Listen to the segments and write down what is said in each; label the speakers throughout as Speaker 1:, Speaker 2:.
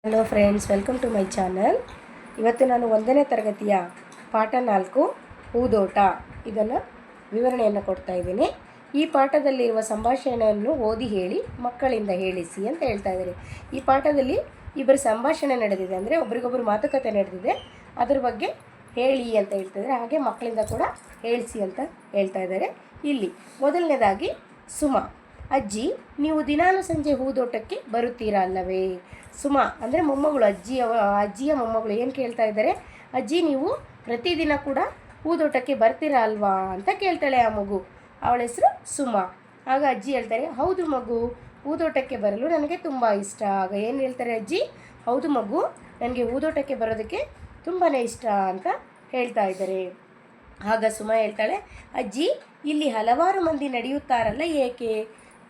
Speaker 1: Hello friends, welcome to my channel. ಇವತ್ತು ನಾನು 1ನೇ ತರಗತಿಯ ಪಾಠ 4 ಹೂದೋಟ ಇದನ್ನು ವಿವರಣೆಯನ್ನು ಕೊಡ್ತಾ ಇದ್ದೀನಿ. ಈ ಪಾಠದಲ್ಲಿರುವ ಸಂಭಾಷಣೆಯನ್ನು ಓದಿ ಹೇಳಿ ಮಕ್ಕಳಿಂದ ಹೇಳಿಸಿ ಅಂತ ಹೇಳ್ತಾ ಇದ್ದಾರೆ. ಈ ಪಾಠದಲ್ಲಿ ಇಬ್ಬರು ಸಂಭಾಷಣೆ ನಡೆದಿದೆ, ಅಂದರೆ ಒಬ್ರಿಗೊಬ್ಬರು ಮಾತುಕತೆ ನಡೆದಿದೆ, ಅದ್ರ ಬಗ್ಗೆ ಹೇಳಿ ಅಂತ ಹೇಳ್ತಾ ಇದ್ದಾರೆ. ಹಾಗೆ ಮಕ್ಕಳಿಂದ ಕೂಡ ಹೇಳಿಸಿ ಅಂತ ಹೇಳ್ತಾ ಇದ್ದಾರೆ. ಇಲ್ಲಿ ಮೊದಲನೇದಾಗಿ ಸುಮಾ: ಅಜ್ಜಿ, ನೀವು ದಿನಾಲು ಸಂಜೆ ಹೂದೋಟಕ್ಕೆ ಬರುತ್ತೀರಾ ಅಲ್ಲವೇ? ಸುಮಾ ಅಂದರೆ ಮೊಮ್ಮಗಳು, ಅಜ್ಜಿಯ ಮೊಮ್ಮಗಳು ಏನು ಕೇಳ್ತಾ ಇದ್ದಾರೆ, ಅಜ್ಜಿ ನೀವು ಪ್ರತಿದಿನ ಕೂಡ ಹೂದೋಟಕ್ಕೆ ಬರ್ತೀರಾ ಅಲ್ವಾ ಅಂತ ಕೇಳ್ತಾಳೆ ಆ ಮಗು. ಅವಳ ಹೆಸರು ಸುಮಾ. ಆಗ ಅಜ್ಜಿ ಹೇಳ್ತಾರೆ, ಹೌದು ಮಗು, ಹೂದೋಟಕ್ಕೆ ಬರಲು ನನಗೆ ತುಂಬ ಇಷ್ಟ. ಆಗ ಏನು ಹೇಳ್ತಾರೆ ಅಜ್ಜಿ, ಹೌದು ಮಗು, ನನಗೆ ಹೂದೋಟಕ್ಕೆ ಬರೋದಕ್ಕೆ ತುಂಬಾ ಇಷ್ಟ ಅಂತ ಹೇಳ್ತಾ ಇದ್ದಾರೆ. ಆಗ ಸುಮಾ ಹೇಳ್ತಾಳೆ, ಅಜ್ಜಿ ಇಲ್ಲಿ ಹಲವಾರು ಮಂದಿ ನಡೆಯುತ್ತಾರಲ್ಲ, ಏಕೆ?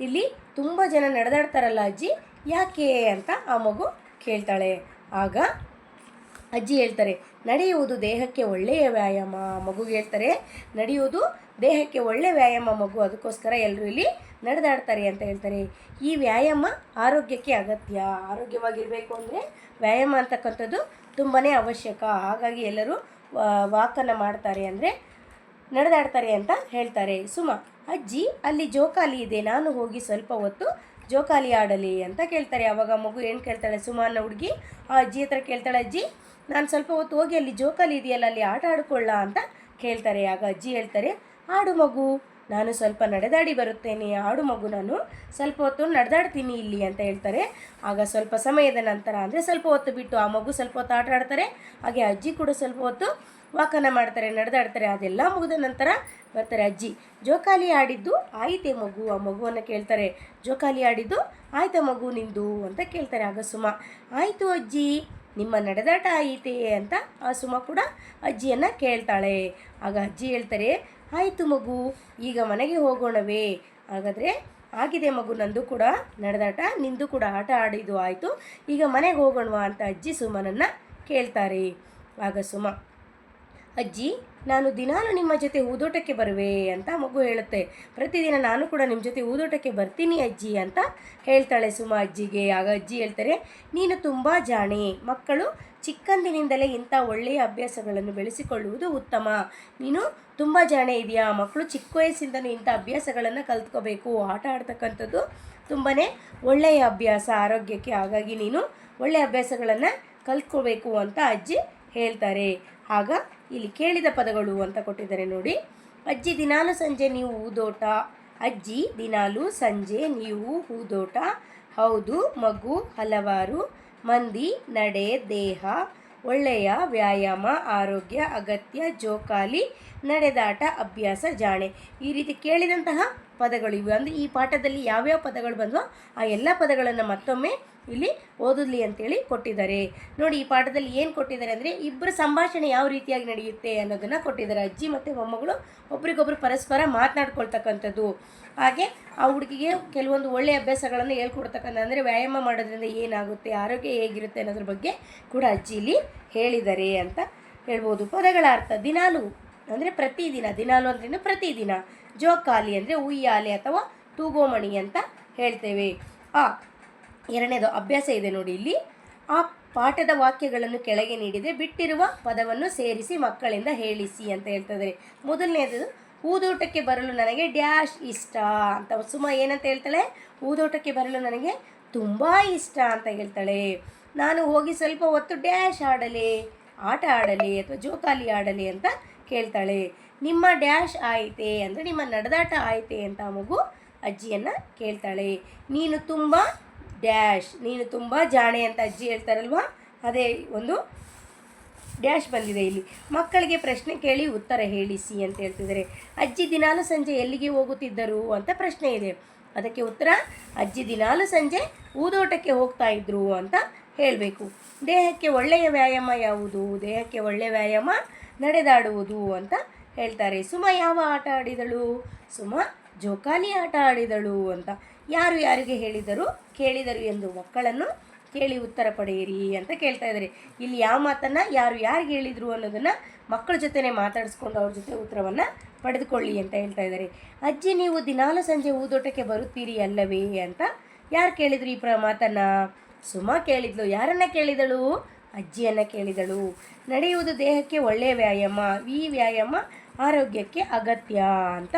Speaker 1: ಇಲ್ಲಿ ತುಂಬ ಜನ ನಡೆದಾಡ್ತಾರಲ್ಲ ಅಜ್ಜಿ, ಯಾಕೆ ಅಂತ ಆ ಮಗು ಕೇಳ್ತಾಳೆ. ಆಗ ಅಜ್ಜಿ ಹೇಳ್ತಾರೆ, ನಡೆಯುವುದು ದೇಹಕ್ಕೆ ಒಳ್ಳೆಯ ವ್ಯಾಯಾಮ. ಮಗುಗೆ ಹೇಳ್ತಾರೆ, ನಡೆಯುವುದು ದೇಹಕ್ಕೆ ಒಳ್ಳೆಯ ವ್ಯಾಯಾಮ ಮಗು, ಅದಕ್ಕೋಸ್ಕರ ಎಲ್ಲರೂ ಇಲ್ಲಿ ನಡೆದಾಡ್ತಾರೆ ಅಂತ ಹೇಳ್ತಾರೆ. ಈ ವ್ಯಾಯಾಮ ಆರೋಗ್ಯಕ್ಕೆ ಅಗತ್ಯ. ಆರೋಗ್ಯವಾಗಿರಬೇಕು ಅಂದರೆ ವ್ಯಾಯಾಮ ಅಂತಕ್ಕಂಥದ್ದು ತುಂಬಾ ಅವಶ್ಯಕ. ಹಾಗಾಗಿ ಎಲ್ಲರೂ ವಾಕನ್ನು ಮಾಡ್ತಾರೆ, ಅಂದರೆ ನಡೆದಾಡ್ತಾರೆ ಅಂತ ಹೇಳ್ತಾರೆ. ಸುಮಾ: ಅಜ್ಜಿ ಅಲ್ಲಿ ಜೋಕಾಲಿ ಇದೆ, ನಾನು ಹೋಗಿ ಸ್ವಲ್ಪ ಹೊತ್ತು ಜೋಕಾಲಿ ಆಡಲಿ ಅಂತ ಕೇಳ್ತಾರೆ. ಆವಾಗ ಮಗು ಏನು ಕೇಳ್ತಾಳೆ, ಸುಮಾನ ಹುಡುಗಿ ಆ ಅಜ್ಜಿ ಹತ್ರ ಕೇಳ್ತಾಳೆ, ಅಜ್ಜಿ ನಾನು ಸ್ವಲ್ಪ ಹೊತ್ತು ಹೋಗಿ ಅಲ್ಲಿ ಜೋಕಾಲಿ ಇದೆಯಲ್ಲ ಅಲ್ಲಿ ಆಟ ಆಡ್ಕೊಳ್ಳ ಅಂತ ಕೇಳ್ತಾರೆ. ಆಗ ಅಜ್ಜಿ ಹೇಳ್ತಾರೆ, ಆಡು ಮಗು, ನಾನು ಸ್ವಲ್ಪ ನಡೆದಾಡಿ ಬರುತ್ತೇನೆ, ಆಡು ಮಗು, ನಾನು ಸ್ವಲ್ಪ ಹೊತ್ತು ನಡೆದಾಡ್ತೀನಿ ಇಲ್ಲಿ ಅಂತ ಹೇಳ್ತಾರೆ. ಆಗ ಸ್ವಲ್ಪ ಸಮಯದ ನಂತರ, ಅಂದರೆ ಸ್ವಲ್ಪ ಹೊತ್ತು ಬಿಟ್ಟು ಆ ಮಗು ಸ್ವಲ್ಪ ಹೊತ್ತು ಆಟ ಆಡ್ತಾರೆ, ಹಾಗೆ ಅಜ್ಜಿ ಕೂಡ ಸ್ವಲ್ಪ ಹೊತ್ತು ವಾಕನ್ನು ಮಾಡ್ತಾರೆ, ನಡೆದಾಡ್ತಾರೆ. ಅದೆಲ್ಲ ಮುಗಿದ ನಂತರ ಬರ್ತಾರೆ ಅಜ್ಜಿ, ಜೋಕಾಲಿ ಆಡಿದ್ದು ಆಯಿತೆ ಮಗು? ಆ ಮಗುವನ್ನು ಕೇಳ್ತಾರೆ, ಜೋಕಾಲಿ ಆಡಿದ್ದು ಆಯ್ತಾ ಮಗು ನಿಂದು ಅಂತ ಕೇಳ್ತಾರೆ. ಆಗ ಸುಮಾ, ಆಯಿತು ಅಜ್ಜಿ, ನಿಮ್ಮ ನಡೆದಾಟ ಆಯಿತೆ ಅಂತ ಆ ಸುಮಾ ಕೂಡ ಅಜ್ಜಿಯನ್ನು ಕೇಳ್ತಾಳೆ. ಆಗ ಅಜ್ಜಿ ಹೇಳ್ತಾರೆ, ಆಯಿತು ಮಗು, ಈಗ ಮನೆಗೆ ಹೋಗೋಣವೇ? ಹಾಗಾದರೆ ಆಗಿದೆ ಮಗು, ನಂದು ಕೂಡ ನಡೆದಾಟ, ನಿಂದು ಕೂಡ ಆಟ ಆಡಿದ್ದು ಆಯಿತು, ಈಗ ಮನೆಗೆ ಹೋಗೋಣವಾ ಅಂತ ಅಜ್ಜಿ ಸುಮನನ್ನು ಕೇಳ್ತಾರೆ. ಆಗ ಸುಮಾ, ಅಜ್ಜಿ ನಾನು ದಿನಾಲು ನಿಮ್ಮ ಜೊತೆ ಹೂದೋಟಕ್ಕೆ ಬರುವೆ ಅಂತ ಮಗು ಹೇಳುತ್ತೆ. ಪ್ರತಿದಿನ ನಾನು ಕೂಡ ನಿಮ್ಮ ಜೊತೆ ಹೂದೋಟಕ್ಕೆ ಬರ್ತೀನಿ ಅಜ್ಜಿ ಅಂತ ಹೇಳ್ತಾಳೆ ಸುಮಾ ಅಜ್ಜಿಗೆ. ಆಗ ಅಜ್ಜಿ ಹೇಳ್ತಾರೆ, ನೀನು ತುಂಬ ಜಾಣೆ. ಮಕ್ಕಳು ಚಿಕ್ಕಂದಿನಿಂದಲೇ ಇಂಥ ಒಳ್ಳೆಯ ಅಭ್ಯಾಸಗಳನ್ನು ಬೆಳೆಸಿಕೊಳ್ಳುವುದು ಉತ್ತಮ. ನೀನು ತುಂಬ ಜಾಣೆ ಇದೆಯಾ, ಮಕ್ಕಳು ಚಿಕ್ಕ ವಯಸ್ಸಿಂದಲೂ ಇಂಥ ಅಭ್ಯಾಸಗಳನ್ನು ಕಲ್ತ್ಕೋಬೇಕು. ಆಟ ಆಡ್ತಕ್ಕಂಥದ್ದು ತುಂಬಾ ಒಳ್ಳೆಯ ಅಭ್ಯಾಸ ಆರೋಗ್ಯಕ್ಕೆ, ಹಾಗಾಗಿ ನೀನು ಒಳ್ಳೆಯ ಅಭ್ಯಾಸಗಳನ್ನು ಕಲ್ತ್ಕೋಬೇಕು ಅಂತ ಅಜ್ಜಿ ಹೇಳ್ತಾರೆ. ಆಗ ಇಲ್ಲಿ ಕೇಳಿದ ಪದಗಳು ಅಂತ ಕೊಟ್ಟಿದ್ದಾರೆ ನೋಡಿ. ಅಜ್ಜಿ ದಿನಾಲು ಸಂಜೆ ನೀವು ಹೂದೋಟ. ಅಜ್ಜಿ ದಿನಾಲು ಸಂಜೆ ನೀವು ಹೂದೋಟ. ಹೌದು ಮಗು, ಹಲವಾರು ಮಂದಿ, ನಡೆ, ದೇಹ, ಒಳ್ಳೆಯ ವ್ಯಾಯಾಮ, ಆರೋಗ್ಯ ಅಗತ್ಯ, ಜೋಕಾಲಿ, ನಡೆದಾಟ, ಅಭ್ಯಾಸ, ಜಾಣೆ. ಈ ರೀತಿ ಕೇಳಿದಂತಹ ಪದಗಳು ಇವೆ. ಅಂದರೆ ಈ ಪಾಠದಲ್ಲಿ ಯಾವ್ಯಾವ ಪದಗಳು ಬಂದವೋ ಆ ಎಲ್ಲ ಪದಗಳನ್ನು ಮತ್ತೊಮ್ಮೆ ಇಲ್ಲಿ ಓದಲಿ ಅಂತೇಳಿ ಕೊಟ್ಟಿದ್ದಾರೆ ನೋಡಿ. ಈ ಪಾಠದಲ್ಲಿ ಏನು ಕೊಟ್ಟಿದ್ದಾರೆ ಅಂದರೆ ಇಬ್ಬರ ಸಂಭಾಷಣೆ ಯಾವ ರೀತಿಯಾಗಿ ನಡೆಯುತ್ತೆ ಅನ್ನೋದನ್ನು ಕೊಟ್ಟಿದ್ದಾರೆ. ಅಜ್ಜಿ ಮತ್ತು ಮೊಮ್ಮಗಳು ಒಬ್ರಿಗೊಬ್ರು ಪರಸ್ಪರ ಮಾತನಾಡ್ಕೊಳ್ತಕ್ಕಂಥದ್ದು, ಹಾಗೆ ಆ ಹುಡುಗಿಗೆ ಕೆಲವೊಂದು ಒಳ್ಳೆಯ ಅಭ್ಯಾಸಗಳನ್ನು ಹೇಳ್ಕೊಡ್ತಕ್ಕಂಥ, ಅಂದರೆ ವ್ಯಾಯಾಮ ಮಾಡೋದ್ರಿಂದ ಏನಾಗುತ್ತೆ, ಆರೋಗ್ಯ ಹೇಗಿರುತ್ತೆ ಅನ್ನೋದ್ರ ಬಗ್ಗೆ ಕೂಡ ಅಜ್ಜಿ ಇಲ್ಲಿ ಹೇಳಿದ್ದಾರೆ ಅಂತ ಹೇಳ್ಬೋದು. ಪದಗಳ ಅರ್ಥ: ದಿನಾಲು ಅಂದರೆ ಪ್ರತಿದಿನ, ದಿನಾಲು ಅಂದ್ರೇನು ಪ್ರತಿದಿನ. ಜೋಕಾಲಿ ಅಂದರೆ ಉಯ್ಯಾಲೆ ಅಥವಾ ತೂಗೋಮಣಿ ಅಂತ ಹೇಳ್ತೇವೆ. ಎರಡನೇದು ಅಭ್ಯಾಸ ಇದೆ ನೋಡಿ ಇಲ್ಲಿ. ಆ ಪಾಠದ ವಾಕ್ಯಗಳನ್ನು ಕೆಳಗೆ ನೀಡಿದೆ, ಬಿಟ್ಟಿರುವ ಪದವನ್ನು ಸೇರಿಸಿ ಮಕ್ಕಳಿಂದ ಹೇಳಿಸಿ ಅಂತ ಹೇಳ್ತಿದ್ದಾರೆ. ಮೊದಲನೇದು, ಹೂದೋಟಕ್ಕೆ ಬರಲು ನನಗೆ ಡ್ಯಾಶ್ ಇಷ್ಟ ಅಂತ. ಸುಮಾ ಏನಂತ ಹೇಳ್ತಾಳೆ, ಹೂದೋಟಕ್ಕೆ ಬರಲು ನನಗೆ ತುಂಬ ಇಷ್ಟ ಅಂತ ಹೇಳ್ತಾಳೆ. ನಾನು ಹೋಗಿ ಸ್ವಲ್ಪ ಹೊತ್ತು ಡ್ಯಾಶ್ ಆಡಲಿ, ಆಟ ಆಡಲಿ ಅಥವಾ ಜೋಕಾಲಿ ಆಡಲಿ ಅಂತ ಕೇಳ್ತಾಳೆ. ನಿಮ್ಮ ಡ್ಯಾಶ್ ಆಯಿತೆ ಅಂದರೆ ನಿಮ್ಮ ನಡೆದಾಟ ಆಯಿತೆ ಅಂತ ಮಗು ಅಜ್ಜಿಯನ್ನು ಕೇಳ್ತಾಳೆ. ನೀನು ತುಂಬ ಡ್ಯಾಶ್, ನೀನು ತುಂಬ ಜಾಣೆ ಅಂತ ಅಜ್ಜಿ ಹೇಳ್ತಾರಲ್ವ, ಅದೇ ಒಂದು ಡ್ಯಾಶ್ ಬಂದಿದೆ ಇಲ್ಲಿ. ಮಕ್ಕಳಿಗೆ ಪ್ರಶ್ನೆ ಕೇಳಿ ಉತ್ತರ ಹೇಳಿಸಿ ಅಂತ ಹೇಳ್ತಿದ್ದಾರೆ. ಅಜ್ಜಿ ದಿನಾಲು ಸಂಜೆ ಎಲ್ಲಿಗೆ ಹೋಗುತ್ತಿದ್ದರು ಅಂತ ಪ್ರಶ್ನೆ ಇದೆ. ಅದಕ್ಕೆ ಉತ್ತರ, ಅಜ್ಜಿ ದಿನಾಲು ಸಂಜೆ ಹೂದೋಟಕ್ಕೆ ಹೋಗ್ತಾ ಇದ್ರು ಅಂತ ಹೇಳಬೇಕು. ದೇಹಕ್ಕೆ ಒಳ್ಳೆಯ ವ್ಯಾಯಾಮ ಯಾವುದು? ದೇಹಕ್ಕೆ ಒಳ್ಳೆಯ ವ್ಯಾಯಾಮ ನಡೆದಾಡುವುದು ಅಂತ ಹೇಳ್ತಾರೆ. ಸುಮಾ ಯಾವ ಆಟ ಆಡಿದಳು? ಸುಮಾ ಜೋಕಾಲಿ ಆಟ ಆಡಿದಳು ಅಂತ. ಯಾರು ಯಾರಿಗೆ ಕೇಳಿದರು ಎಂದು ಮಕ್ಕಳನ್ನು ಕೇಳಿ ಉತ್ತರ ಪಡೆಯಿರಿ ಅಂತ ಕೇಳ್ತಾ ಇದ್ದಾರೆ. ಇಲ್ಲಿ ಯಾವ ಮಾತನ್ನು ಯಾರು ಯಾರಿಗೆ ಹೇಳಿದರು ಅನ್ನೋದನ್ನು ಮಕ್ಕಳ ಜೊತೆನೇ ಮಾತಾಡಿಸ್ಕೊಂಡು ಅವ್ರ ಜೊತೆ ಉತ್ತರವನ್ನು ಪಡೆದುಕೊಳ್ಳಿ ಅಂತ ಹೇಳ್ತಾ ಇದ್ದಾರೆ. ಅಜ್ಜಿ ನೀವು ದಿನಾಲು ಸಂಜೆ ಹೂದೋಟಕ್ಕೆ ಬರುತ್ತೀರಿ ಅಲ್ಲವೇ ಅಂತ ಯಾರು ಕೇಳಿದ್ರು ಈ ಮಾತನ್ನು? ಸುಮ ಕೇಳಿದ್ಲು. ಯಾರನ್ನು ಕೇಳಿದಳು? ಅಜ್ಜಿಯನ್ನು ಕೇಳಿದಳು. ನಡೆಯುವುದು ದೇಹಕ್ಕೆ ಒಳ್ಳೆಯ ವ್ಯಾಯಾಮ, ಈ ವ್ಯಾಯಾಮ ಆರೋಗ್ಯಕ್ಕೆ ಅಗತ್ಯ ಅಂತ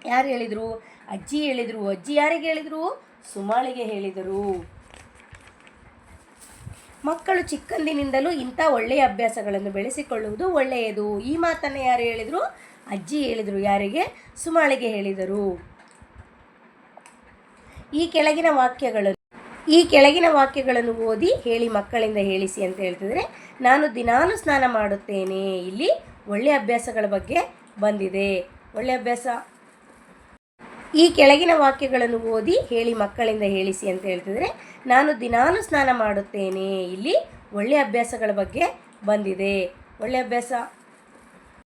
Speaker 1: ಯಾರು ಹೇಳಿದರು? ಅಜ್ಜಿ ಹೇಳಿದರು. ಅಜ್ಜಿ ಯಾರಿಗೆ ಹೇಳಿದರು? ಸುಮಾಳಿಗೆ ಹೇಳಿದರು. ಮಕ್ಕಳು ಚಿಕ್ಕಂದಿನಿಂದಲೂ ಇಂಥ ಒಳ್ಳೆಯ ಅಭ್ಯಾಸಗಳನ್ನು ಬೆಳೆಸಿಕೊಳ್ಳುವುದು ಒಳ್ಳೆಯದು. ಈ ಮಾತನ್ನು ಯಾರು ಹೇಳಿದರು? ಅಜ್ಜಿ ಹೇಳಿದರು. ಯಾರಿಗೆ? ಸುಮಾಳಿಗೆ ಹೇಳಿದರು. ಈ ಕೆಳಗಿನ ವಾಕ್ಯಗಳನ್ನು ಓದಿ ಹೇಳಿ ಮಕ್ಕಳಿಂದ ಹೇಳಿಸಿ ಅಂತ ಹೇಳ್ತಿದ್ರೆ, ನಾನು ದಿನಾಲು ಸ್ನಾನ ಮಾಡುತ್ತೇನೆ. ಇಲ್ಲಿ ಒಳ್ಳೆಯ ಅಭ್ಯಾಸಗಳ ಬಗ್ಗೆ ಬಂದಿದೆ. ಒಳ್ಳೆಯ ಅಭ್ಯಾಸ. ಈ ಕೆಳಗಿನ ವಾಕ್ಯಗಳನ್ನು ಓದಿ ಹೇಳಿ ಮಕ್ಕಳಿಂದ ಹೇಳಿಸಿ ಅಂತ ಹೇಳ್ತಿದ್ರೆ, ನಾನು ದಿನಾಲು ಸ್ನಾನ ಮಾಡುತ್ತೇನೆ. ಇಲ್ಲಿ ಒಳ್ಳೆಯ ಅಭ್ಯಾಸಗಳ ಬಗ್ಗೆ ಬಂದಿದೆ. ಒಳ್ಳೆಯ ಅಭ್ಯಾಸ.